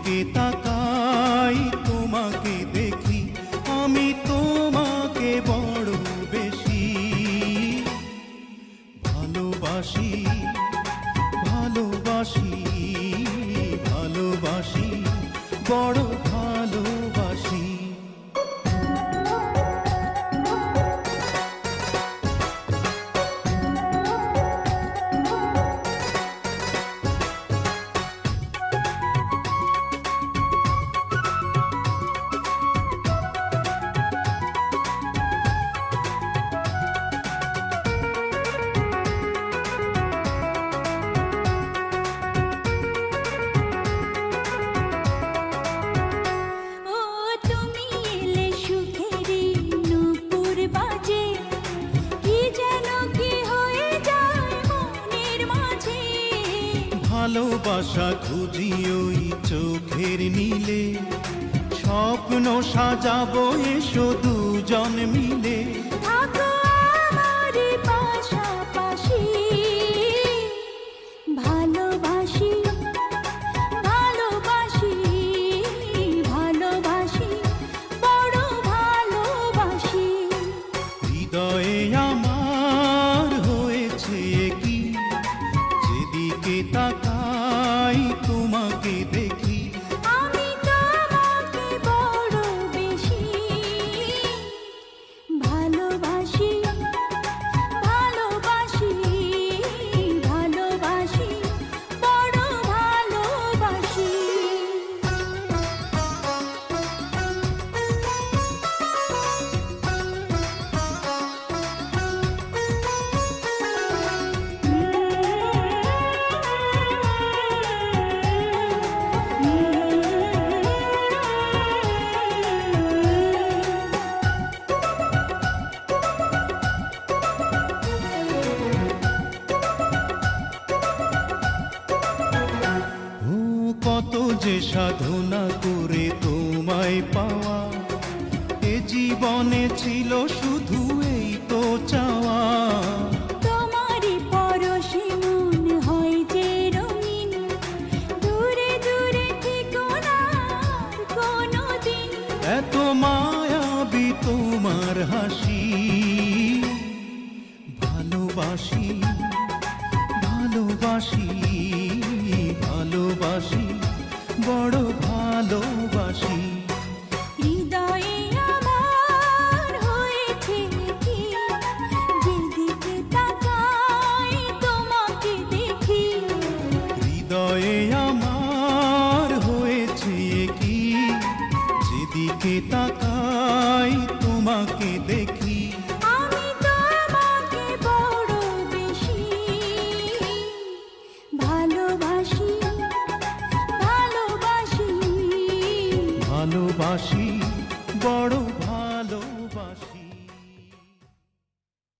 যেদিকে তাকাই তোমাকে দেখি, আমি তোমাকে বড় বেশি ভালোবাসি, ভালোবাসি, ভালোবাসি, বড় ভালোবাসি। ভালোবাসা খুঁজি ওই চোখের নীলে, স্বপ্ন সাজাবো এসো দুজন মিলে। থাকো আমার পাশাপাশি, ভালোবাসি, ভালোবাসি, ভালোবাসি, বড় ভালোবাসি। হৃদয়ে আমার হয়েছে কি, যেদিকে তাকাই তোমাকে দেখি, আমি তোমাকে বড় বেশি ভালোবাসি, ভালোবাসি, ভালোবাসি, বড় ভালোবাসি। কত যে সাধনা করে তোমায় পাওয়া, এ জীবনে ছিল শুধু এই তো চাওয়া। তোমারই পরশে মন হয় যে রঙিন, দূরে দূরে থেকো না কোনোদিন। এত মায়াবী তোমার হাসি, ভালোবাসি, ভালোবাসি, ভালোবাসি, বড় ভালোবাসি। হৃদয়ে আমার হয়েছে কি, যেদিকে তাকাই তোমাকে দেখি। হৃদয়ে আমার হয়েছে কি, যেদিকে তাকাই তোমাকে দেখি, আমি তোমাকে বড় বেশি ভালোবাসি, ভালোবাসি, ভালোবাসি,